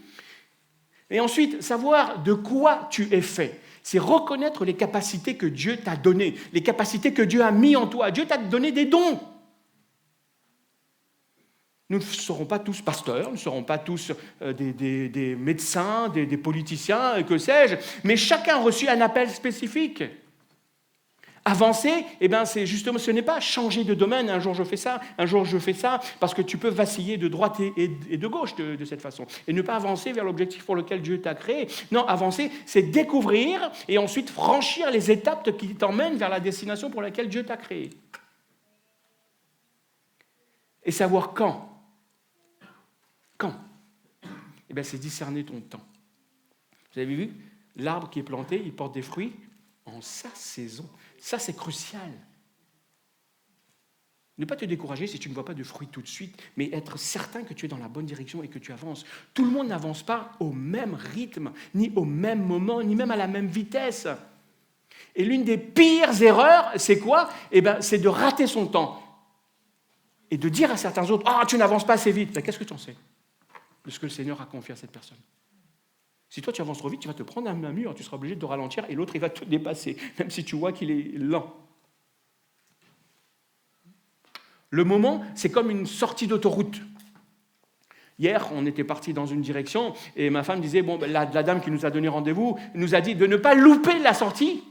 Et ensuite, savoir de quoi tu es fait. C'est reconnaître les capacités que Dieu t'a données, les capacités que Dieu a mis en toi. Dieu t'a donné des dons. Nous ne serons pas tous pasteurs, nous ne serons pas tous des médecins, des politiciens, que sais-je, mais chacun a reçu un appel spécifique. Avancer, c'est justement, ce n'est pas changer de domaine, un jour je fais ça, un jour je fais ça, parce que tu peux vaciller de droite et de gauche de cette façon, et ne pas avancer vers l'objectif pour lequel Dieu t'a créé. Non, avancer, c'est découvrir et ensuite franchir les étapes qui t'emmènent vers la destination pour laquelle Dieu t'a créé. Et savoir quand. Quand? C'est discerner ton temps. Vous avez vu? L'arbre qui est planté, il porte des fruits en sa saison. Ça, c'est crucial. Ne pas te décourager si tu ne vois pas de fruits tout de suite, mais être certain que tu es dans la bonne direction et que tu avances. Tout le monde n'avance pas au même rythme, ni au même moment, ni même à la même vitesse. Et l'une des pires erreurs, c'est quoi? C'est de rater son temps. Et de dire à certains autres, « Ah, tu n'avances pas assez vite. » Qu'est-ce que tu en sais de ce que le Seigneur a confié à cette personne? Si toi tu avances trop vite, tu vas te prendre un mur, tu seras obligé de ralentir et l'autre il va te dépasser, même si tu vois qu'il est lent. Le moment, c'est comme une sortie d'autoroute. Hier, on était parti dans une direction et ma femme disait, la dame qui nous a donné rendez-vous nous a dit de ne pas louper la sortie.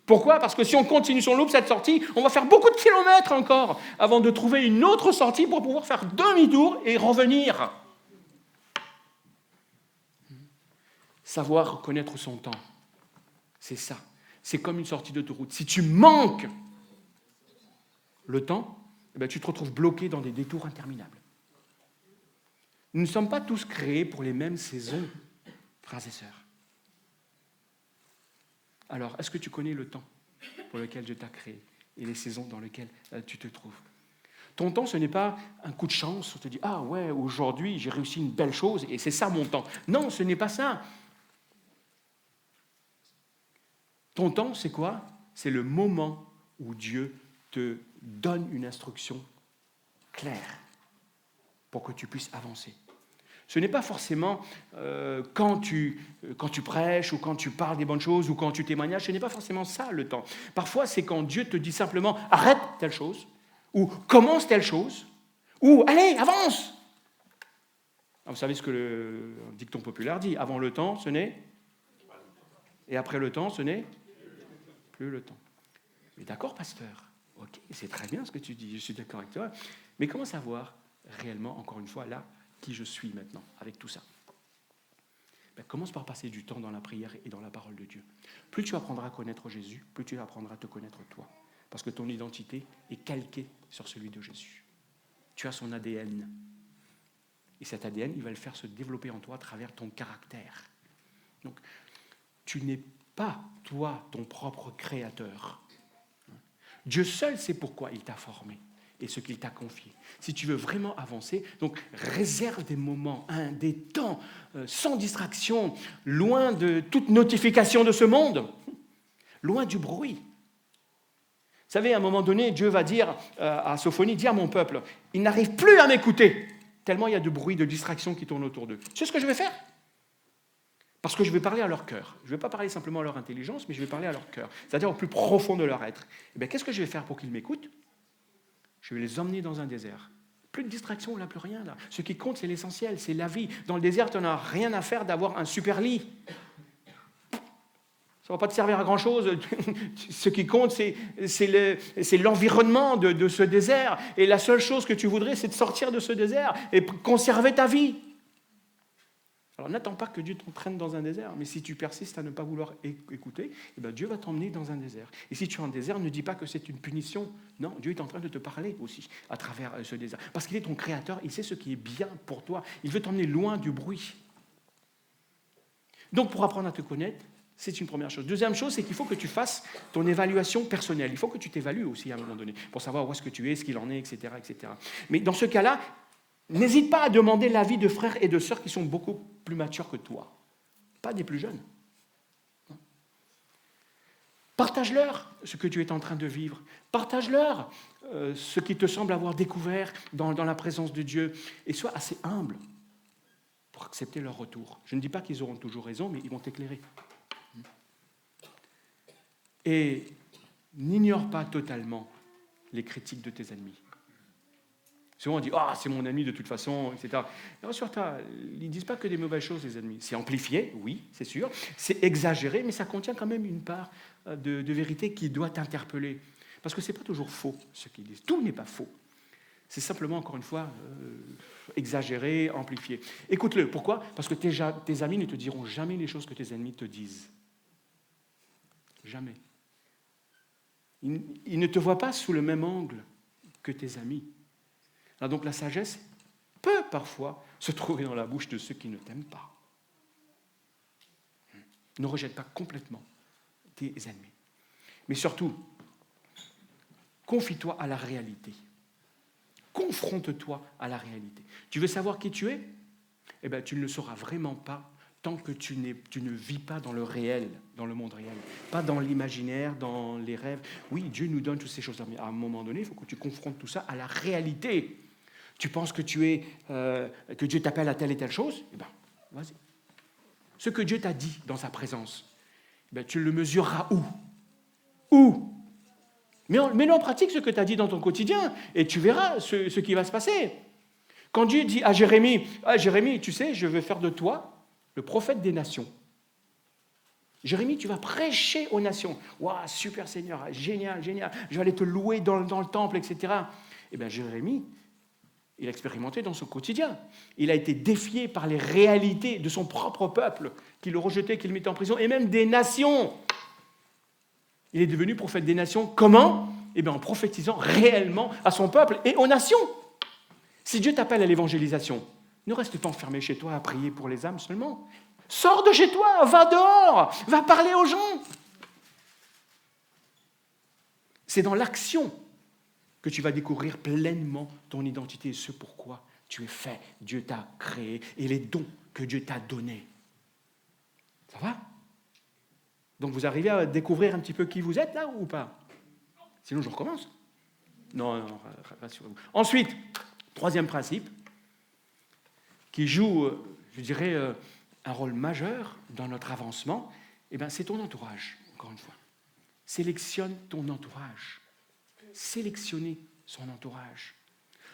Pourquoi ? Parce que si on continue, si on loupe cette sortie, on va faire beaucoup de kilomètres encore avant de trouver une autre sortie pour pouvoir faire demi-tour et revenir. Savoir reconnaître son temps, c'est ça. C'est comme une sortie d'autoroute. Si tu manques le temps, tu te retrouves bloqué dans des détours interminables. Nous ne sommes pas tous créés pour les mêmes saisons, frères et sœurs. Alors, est-ce que tu connais le temps pour lequel Dieu t'a créé et les saisons dans lesquelles tu te trouves ? Ton temps, ce n'est pas un coup de chance, on te dit « Ah ouais, aujourd'hui, j'ai réussi une belle chose et c'est ça mon temps. » Non, ce n'est pas ça. Ton temps, c'est quoi ? C'est le moment où Dieu te donne une instruction claire pour que tu puisses avancer. Ce n'est pas forcément quand tu prêches ou quand tu parles des bonnes choses ou quand tu témoignages, ce n'est pas forcément ça le temps. Parfois, c'est quand Dieu te dit simplement « arrête telle chose » ou « commence telle chose » ou « allez, avance ». Vous savez ce que le dicton populaire dit, avant le temps, ce n'est, et après le temps, ce n'est plus le temps. Mais d'accord, pasteur, ok, c'est très bien ce que tu dis, je suis d'accord avec toi, mais comment savoir réellement, encore une fois, là, qui je suis maintenant, avec tout ça ? Commence par passer du temps dans la prière et dans la parole de Dieu. Plus tu apprendras à connaître Jésus, plus tu apprendras à te connaître toi. Parce que ton identité est calquée sur celui de Jésus. Tu as son ADN. Et cet ADN, il va le faire se développer en toi à travers ton caractère. Donc, tu n'es pas, toi, ton propre créateur. Dieu seul sait pourquoi il t'a formé et ce qu'il t'a confié. Si tu veux vraiment avancer, donc réserve des moments, des temps, sans distraction, loin de toute notification de ce monde, loin du bruit. Vous savez, à un moment donné, Dieu va dire à Sophonie, dis à mon peuple, il n'arrive plus à m'écouter, tellement il y a de bruit, de distraction qui tourne autour d'eux. C'est ce que je vais faire. Parce que je vais parler à leur cœur. Je ne vais pas parler simplement à leur intelligence, mais je vais parler à leur cœur, c'est-à-dire au plus profond de leur être. Et bien, qu'est-ce que je vais faire pour qu'ils m'écoutent ? Je vais les emmener dans un désert. Plus de distraction, là, plus rien. Là. Ce qui compte, c'est l'essentiel, c'est la vie. Dans le désert, tu n'en as rien à faire d'avoir un super lit. Ça ne va pas te servir à grand-chose. Ce qui compte, c'est l'environnement de ce désert. Et la seule chose que tu voudrais, c'est de sortir de ce désert et conserver ta vie. Alors n'attends pas que Dieu t'entraîne dans un désert, mais si tu persistes à ne pas vouloir écouter, eh bien Dieu va t'emmener dans un désert. Et si tu es en désert, ne dis pas que c'est une punition. Non, Dieu est en train de te parler aussi à travers ce désert. Parce qu'il est ton créateur, il sait ce qui est bien pour toi. Il veut t'emmener loin du bruit. Donc pour apprendre à te connaître, c'est une première chose. Deuxième chose, c'est qu'il faut que tu fasses ton évaluation personnelle. Il faut que tu t'évalues aussi à un moment donné, pour savoir où est-ce que tu es, ce qu'il en est, etc., etc. Mais dans ce cas-là, n'hésite pas à demander l'avis de frères et de sœurs qui sont beaucoup plus matures que toi, pas des plus jeunes. Partage-leur ce que tu es en train de vivre. Partage-leur ce qui te semble avoir découvert dans la présence de Dieu. Et sois assez humble pour accepter leur retour. Je ne dis pas qu'ils auront toujours raison, mais ils vont t'éclairer. Et n'ignore pas totalement les critiques de tes ennemis. Souvent on dit « Ah, c'est mon ami de toute façon, etc. » Rassure-toi, ils ne disent pas que des mauvaises choses, les ennemis. C'est amplifié, oui, c'est sûr. C'est exagéré, mais ça contient quand même une part de vérité qui doit t'interpeller. Parce que ce n'est pas toujours faux, ce qu'ils disent. Tout n'est pas faux. C'est simplement, encore une fois, exagéré, amplifié. Écoute-le. Pourquoi ? Parce que tes amis ne te diront jamais les choses que tes ennemis te disent. Jamais. Ils ne te voient pas sous le même angle que tes amis. Alors donc la sagesse peut parfois se trouver dans la bouche de ceux qui ne t'aiment pas. Ne rejette pas complètement tes ennemis. Mais surtout, confie-toi à la réalité. Confronte-toi à la réalité. Tu veux savoir qui tu es ? Eh bien, tu ne le sauras vraiment pas tant que tu ne vis pas dans le réel, dans le monde réel, pas dans l'imaginaire, dans les rêves. Oui, Dieu nous donne toutes ces choses-là, mais à un moment donné, il faut que tu confrontes tout ça à la réalité. Tu penses que que Dieu t'appelle à telle et telle chose ? Eh bien, vas-y. Ce que Dieu t'a dit dans sa présence, eh bien, tu le mesureras où ? Où ? Mets en pratique ce que tu as dit dans ton quotidien et tu verras ce qui va se passer. Quand Dieu dit à Jérémie, « Ah, Jérémie, tu sais, je vais faire de toi le prophète des nations. » Jérémie, tu vas prêcher aux nations. « Waouh, super Seigneur, génial, génial, je vais aller te louer dans le temple, etc. » Eh bien, Jérémie, il a expérimenté dans son quotidien. Il a été défié par les réalités de son propre peuple, qui le rejetait, qui le mettait en prison, et même des nations. Il est devenu prophète des nations. Comment ? Eh bien, en prophétisant réellement à son peuple et aux nations. Si Dieu t'appelle à l'évangélisation, ne reste pas enfermé chez toi à prier pour les âmes seulement. Sors de chez toi, va dehors, va parler aux gens. C'est dans l'action que tu vas découvrir pleinement ton identité et ce pourquoi tu es fait. Dieu t'a créé et les dons que Dieu t'a donnés. Ça va ? Donc vous arrivez à découvrir un petit peu qui vous êtes là ou pas ? Sinon je recommence. Non, rassurez-vous. Ensuite, troisième principe, qui joue, je dirais, un rôle majeur dans notre avancement, eh bien, c'est ton entourage, encore une fois. Sélectionne ton entourage. Sélectionner son entourage.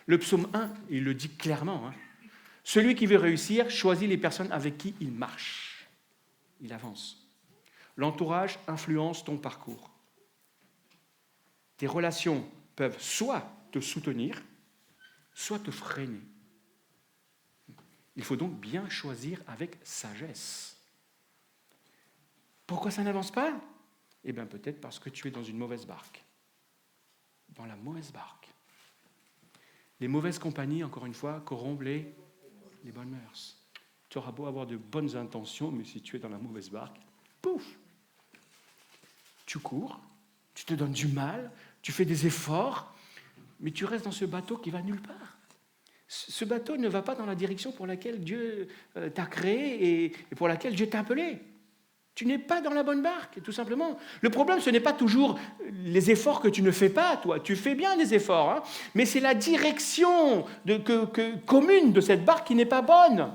Le psaume 1, il le dit clairement, hein. Celui qui veut réussir choisit les personnes avec qui il marche. Il avance. L'entourage influence ton parcours. Tes relations peuvent soit te soutenir, soit te freiner. Il faut donc bien choisir avec sagesse. Pourquoi ça n'avance pas ? Eh bien, peut-être parce que tu es dans une mauvaise barque. Dans la mauvaise barque. Les mauvaises compagnies, encore une fois, corrompent les bonnes mœurs. Tu auras beau avoir de bonnes intentions, mais si tu es dans la mauvaise barque, pouf ! Tu cours, tu te donnes du mal, tu fais des efforts, mais tu restes dans ce bateau qui va nulle part. Ce bateau ne va pas dans la direction pour laquelle Dieu t'a créé et pour laquelle Dieu t'a appelé. Tu n'es pas dans la bonne barque, tout simplement. Le problème, ce n'est pas toujours les efforts que tu ne fais pas, toi. Tu fais bien des efforts, hein, mais c'est la direction commune de cette barque qui n'est pas bonne.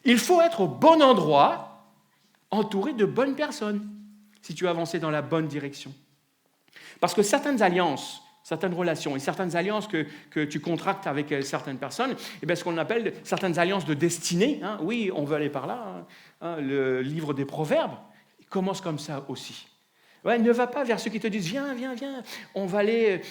Il faut être au bon endroit, entouré de bonnes personnes, si tu veux avancer dans la bonne direction. Parce que certaines alliances, certaines relations et certaines alliances que tu contractes avec certaines personnes, eh bien, ce qu'on appelle certaines alliances de destinée, hein, oui, on veut aller par là, hein, le livre des Proverbes, il commence comme ça aussi. Ouais, ne va pas vers ceux qui te disent « Viens, viens, viens, on va aller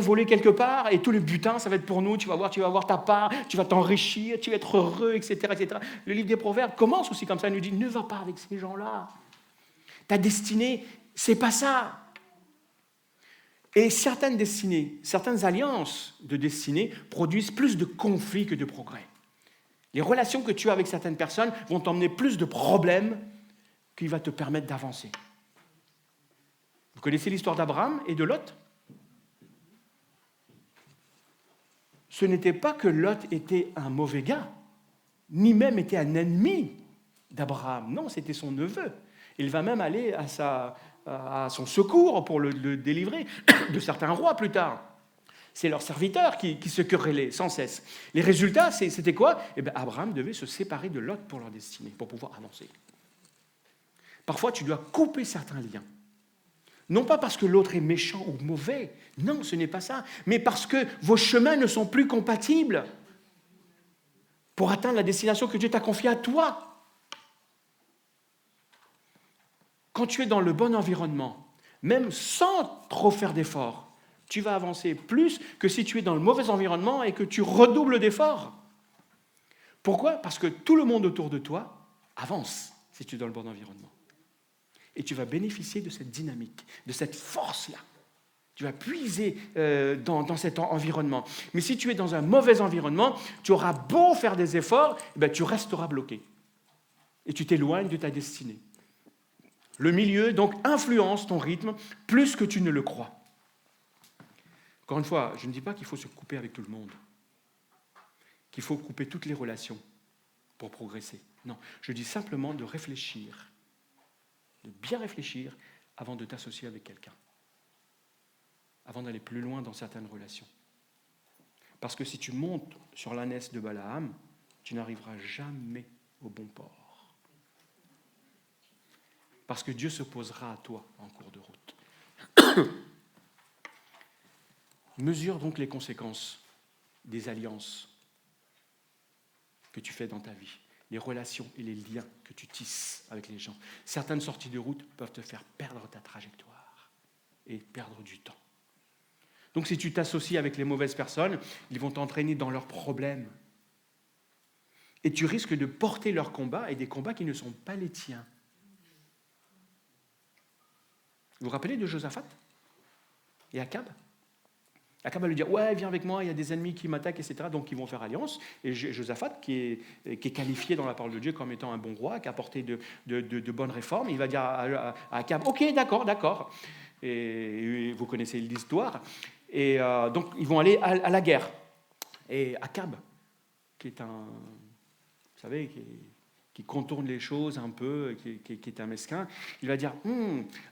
voler quelque part et tout le butin, ça va être pour nous, tu vas voir ta part, tu vas t'enrichir, tu vas être heureux, etc., etc. » Le livre des Proverbes commence aussi comme ça, il nous dit « Ne va pas avec ces gens-là. Ta destinée, c'est pas ça. » Et certaines destinées, certaines alliances de destinée produisent plus de conflits que de progrès. Les relations que tu as avec certaines personnes vont t'emmener plus de problèmes qui va te permettre d'avancer. Vous connaissez l'histoire d'Abraham et de Lot ? Ce n'était pas que Lot était un mauvais gars, ni même était un ennemi d'Abraham. Non, c'était son neveu. Il va même aller à son secours pour le délivrer de certains rois plus tard. C'est leurs serviteurs qui se querellaient sans cesse. Les résultats, c'était quoi ? Eh bien, Abraham devait se séparer de Lot pour leur destinée, pour pouvoir avancer. Parfois, tu dois couper certains liens. Non pas parce que l'autre est méchant ou mauvais, non, ce n'est pas ça, mais parce que vos chemins ne sont plus compatibles pour atteindre la destination que Dieu t'a confiée à toi. Quand tu es dans le bon environnement, même sans trop faire d'efforts, tu vas avancer plus que si tu es dans le mauvais environnement et que tu redoubles d'efforts. Pourquoi ? Parce que tout le monde autour de toi avance si tu es dans le bon environnement. Et tu vas bénéficier de cette dynamique, de cette force-là. Tu vas puiser dans cet environnement. Mais si tu es dans un mauvais environnement, tu auras beau faire des efforts, eh bien, tu resteras bloqué. Et tu t'éloignes de ta destinée. Le milieu, donc, influence ton rythme plus que tu ne le crois. Encore une fois, je ne dis pas qu'il faut se couper avec tout le monde, qu'il faut couper toutes les relations pour progresser. Non, je dis simplement de réfléchir, de bien réfléchir avant de t'associer avec quelqu'un, avant d'aller plus loin dans certaines relations. Parce que si tu montes sur l'ânesse de Balaam, tu n'arriveras jamais au bon port. Parce que Dieu s'opposera à toi en cours de route. Mesure donc les conséquences des alliances que tu fais dans ta vie, les relations et les liens que tu tisses avec les gens. Certaines sorties de route peuvent te faire perdre ta trajectoire et perdre du temps. Donc si tu t'associes avec les mauvaises personnes, ils vont t'entraîner dans leurs problèmes. Et tu risques de porter leurs combats et des combats qui ne sont pas les tiens. Vous vous rappelez de Josaphat et Akab ? Akab va lui dire « Ouais, viens avec moi, il y a des ennemis qui m'attaquent, etc. » Donc ils vont faire alliance. Et Josaphat, qui est qualifié dans la parole de Dieu comme étant un bon roi, qui a apporté de bonnes réformes, il va dire à Akab « Ok, d'accord. » Et vous connaissez l'histoire. Et donc ils vont aller à la guerre. Et Akab, qui est un... Vous savez, qui contourne les choses un peu, qui est un mesquin, il va dire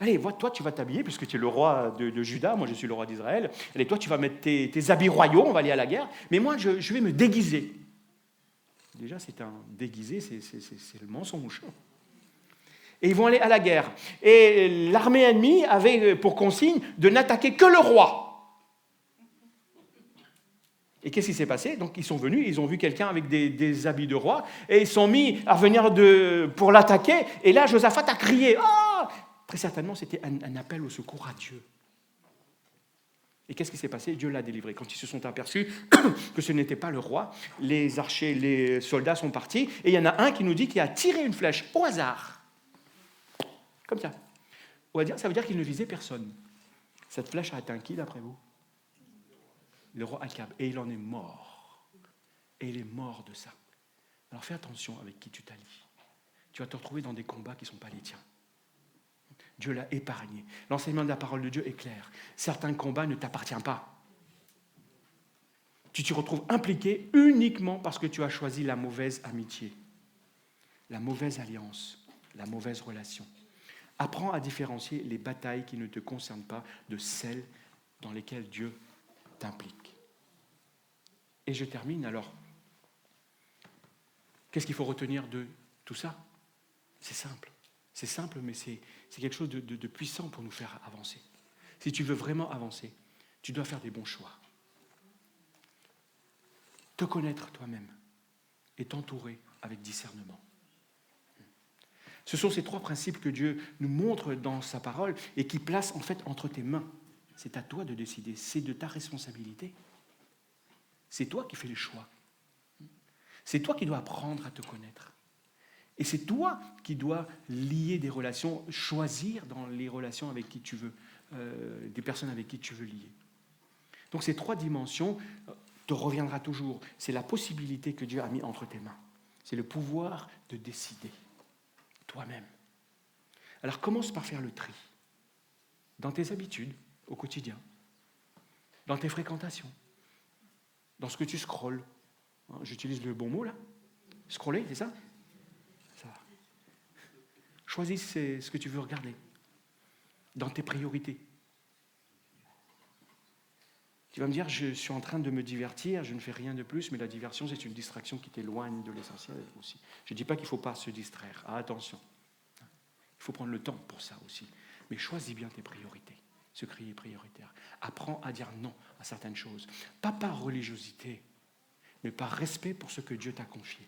allez, toi, tu vas t'habiller, puisque tu es le roi de Juda, moi je suis le roi d'Israël. Allez, toi, tu vas mettre tes habits royaux, on va aller à la guerre, mais moi, je vais me déguiser. Déjà, c'est un déguisé, c'est le mensonge. Et ils vont aller à la guerre. Et l'armée ennemie avait pour consigne de n'attaquer que le roi. Et qu'est-ce qui s'est passé ? Donc ils sont venus, ils ont vu quelqu'un avec des habits de roi, et ils sont mis à venir pour l'attaquer. Et là, Josaphat a crié. Ah ! Très certainement, c'était un appel au secours à Dieu. Et qu'est-ce qui s'est passé ? Dieu l'a délivré. Quand ils se sont aperçus que ce n'était pas le roi, les archers, les soldats sont partis, et il y en a un qui nous dit qu'il a tiré une flèche au hasard. Comme ça. Ça veut dire qu'il ne visait personne. Cette flèche a atteint qui, d'après vous ? Le roi Akab, et il en est mort. Et il est mort de ça. Alors fais attention avec qui tu t'allies. Tu vas te retrouver dans des combats qui ne sont pas les tiens. Dieu l'a épargné. L'enseignement de la parole de Dieu est clair. Certains combats ne t'appartiennent pas. Tu t'y retrouves impliqué uniquement parce que tu as choisi la mauvaise amitié, la mauvaise alliance, la mauvaise relation. Apprends à différencier les batailles qui ne te concernent pas de celles dans lesquelles Dieu t'implique. Et je termine alors. Qu'est-ce qu'il faut retenir de tout ça ? C'est simple. C'est simple, mais c'est quelque chose de puissant pour nous faire avancer. Si tu veux vraiment avancer, tu dois faire des bons choix. Te connaître toi-même et t'entourer avec discernement. Ce sont ces 3 principes que Dieu nous montre dans sa parole et qui place en fait entre tes mains. C'est à toi de décider, c'est de ta responsabilité. C'est toi qui fais les choix. C'est toi qui dois apprendre à te connaître. Et c'est toi qui dois lier des relations, choisir dans les relations avec qui tu veux, des personnes avec qui tu veux lier. Donc ces 3 dimensions te reviendra toujours. C'est la possibilité que Dieu a mis entre tes mains. C'est le pouvoir de décider toi-même. Alors commence par faire le tri dans tes habitudes au quotidien, dans tes fréquentations, dans ce que tu scrolles. J'utilise le bon mot là ? Scroller, c'est ça ? Ça va. Choisis ce que tu veux regarder dans tes priorités. Tu vas me dire, je suis en train de me divertir, je ne fais rien de plus, mais la diversion, c'est une distraction qui t'éloigne de l'essentiel aussi. Je ne dis pas qu'il ne faut pas se distraire. Ah, attention. Il faut prendre le temps pour ça aussi. Mais choisis bien tes priorités. Ce qui est prioritaire. Apprends à dire non à certaines choses. Pas par religiosité, mais par respect pour ce que Dieu t'a confié.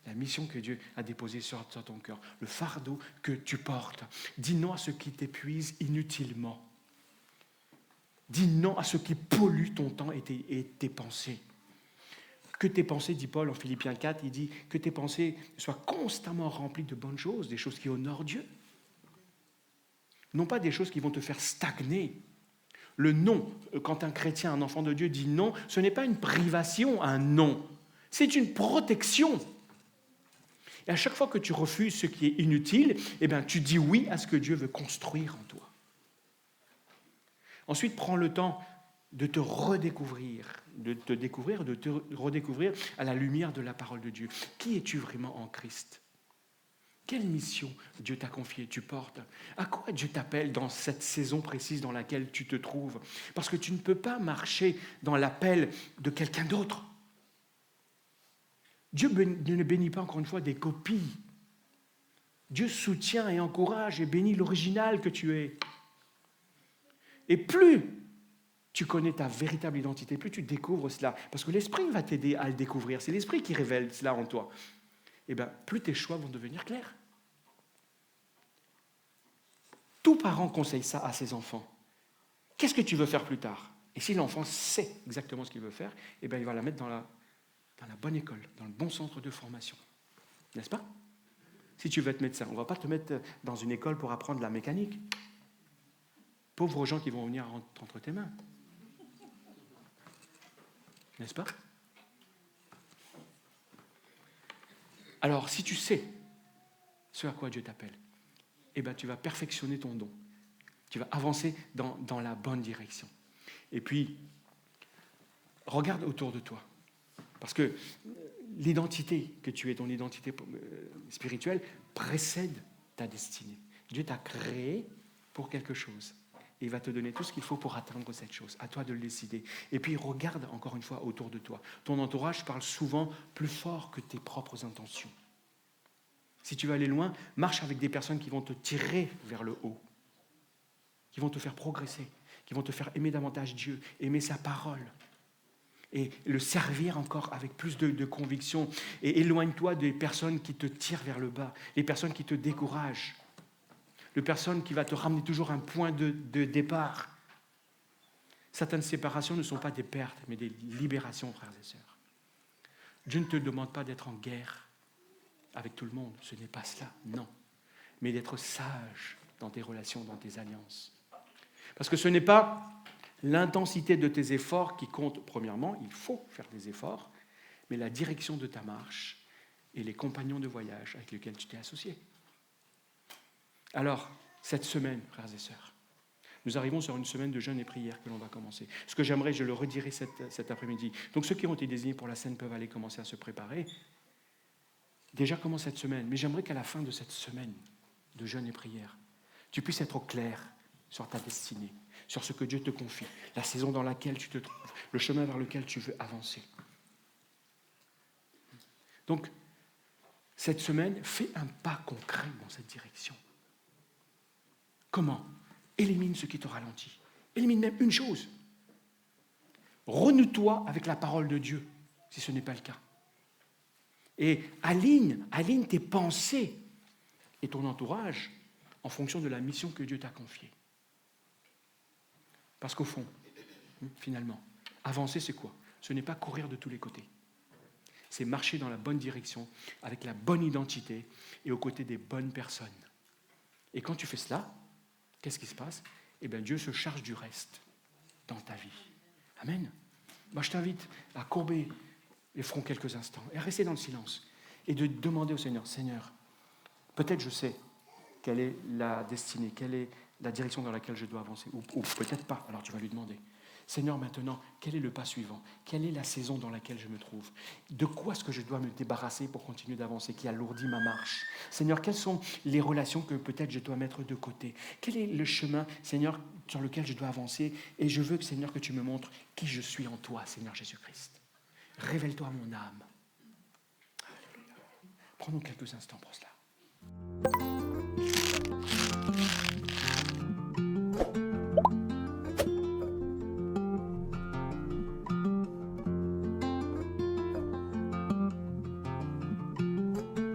La mission que Dieu a déposée sur ton cœur. Le fardeau que tu portes. Dis non à ce qui t'épuise inutilement. Dis non à ce qui pollue ton temps et tes pensées. Que tes pensées, dit Paul en Philippiens 4, il dit que tes pensées soient constamment remplies de bonnes choses, des choses qui honorent Dieu. Non pas des choses qui vont te faire stagner. Le non, quand un chrétien, un enfant de Dieu dit non, ce n'est pas une privation, un non. C'est une protection. Et à chaque fois que tu refuses ce qui est inutile, eh bien, tu dis oui à ce que Dieu veut construire en toi. Ensuite, prends le temps de te redécouvrir, de te redécouvrir à la lumière de la parole de Dieu. Qui es-tu vraiment en Christ ? Quelle mission Dieu t'a confiée, tu portes ? À quoi Dieu t'appelle dans cette saison précise dans laquelle tu te trouves ? Parce que tu ne peux pas marcher dans l'appel de quelqu'un d'autre. Dieu ne bénit pas, encore une fois, des copies. Dieu soutient et encourage et bénit l'original que tu es. Et plus tu connais ta véritable identité, plus tu découvres cela, parce que l'Esprit va t'aider à le découvrir, c'est l'Esprit qui révèle cela en toi, et bien, plus tes choix vont devenir clairs. Tout parent conseille ça à ses enfants. Qu'est-ce que tu veux faire plus tard? Et si l'enfant sait exactement ce qu'il veut faire, eh bien, il va la mettre dans la bonne école, dans le bon centre de formation. N'est-ce pas? Si tu veux être médecin, on ne va pas te mettre dans une école pour apprendre la mécanique. Pauvres gens qui vont venir entre tes mains. N'est-ce pas? Alors, si tu sais ce à quoi Dieu t'appelle, eh bien, tu vas perfectionner ton don. Tu vas avancer dans la bonne direction. Et puis, regarde autour de toi. Parce que l'identité que tu es, ton identité spirituelle, précède ta destinée. Dieu t'a créé pour quelque chose. Et il va te donner tout ce qu'il faut pour atteindre cette chose. À toi de le décider. Et puis, regarde encore une fois autour de toi. Ton entourage parle souvent plus fort que tes propres intentions. Si tu veux aller loin, marche avec des personnes qui vont te tirer vers le haut, qui vont te faire progresser, qui vont te faire aimer davantage Dieu, aimer sa parole, et le servir encore avec plus de conviction. Et éloigne-toi des personnes qui te tirent vers le bas, les personnes qui te découragent, les personnes qui vont te ramener toujours à un point de départ. Certaines séparations ne sont pas des pertes, mais des libérations, frères et sœurs. Dieu ne te demande pas d'être en guerre avec tout le monde, ce n'est pas cela, non. Mais d'être sage dans tes relations, dans tes alliances. Parce que ce n'est pas l'intensité de tes efforts qui compte. Premièrement, il faut faire des efforts, mais la direction de ta marche et les compagnons de voyage avec lesquels tu t'es associé. Alors, cette semaine, frères et sœurs, nous arrivons sur une semaine de jeûne et prière que l'on va commencer. Ce que j'aimerais, je le redirai cet après-midi. Donc ceux qui ont été désignés pour la scène peuvent aller commencer à se préparer. Déjà commence cette semaine, mais j'aimerais qu'à la fin de cette semaine de jeûne et prière, tu puisses être au clair sur ta destinée, sur ce que Dieu te confie, la saison dans laquelle tu te trouves, le chemin vers lequel tu veux avancer. Donc, cette semaine, fais un pas concret dans cette direction. Comment? Élimine ce qui te ralentit. Élimine même une chose. Renoue-toi avec la parole de Dieu, si ce n'est pas le cas. Et aligne tes pensées et ton entourage en fonction de la mission que Dieu t'a confiée. Parce qu'au fond, finalement, avancer, c'est quoi? Ce n'est pas courir de tous les côtés. C'est marcher dans la bonne direction, avec la bonne identité et aux côtés des bonnes personnes. Et quand tu fais cela, qu'est-ce qui se passe? Eh bien, Dieu se charge du reste dans ta vie. Amen. Moi, je t'invite à courber les fronts quelques instants et à rester dans le silence et de demander au Seigneur, Seigneur, peut-être je sais quelle est la destinée, quelle est la direction dans laquelle je dois avancer, ou peut-être pas, alors tu vas lui demander. Seigneur, maintenant, quel est le pas suivant? Quelle est la saison dans laquelle je me trouve? De quoi est-ce que je dois me débarrasser pour continuer d'avancer, qui alourdit ma marche? Seigneur, quelles sont les relations que peut-être je dois mettre de côté? Quel est le chemin, Seigneur, sur lequel je dois avancer? Et je veux, Seigneur, que tu me montres qui je suis en toi, Seigneur Jésus-Christ. Révèle-toi à mon âme. Alléluia. Prenons quelques instants pour cela.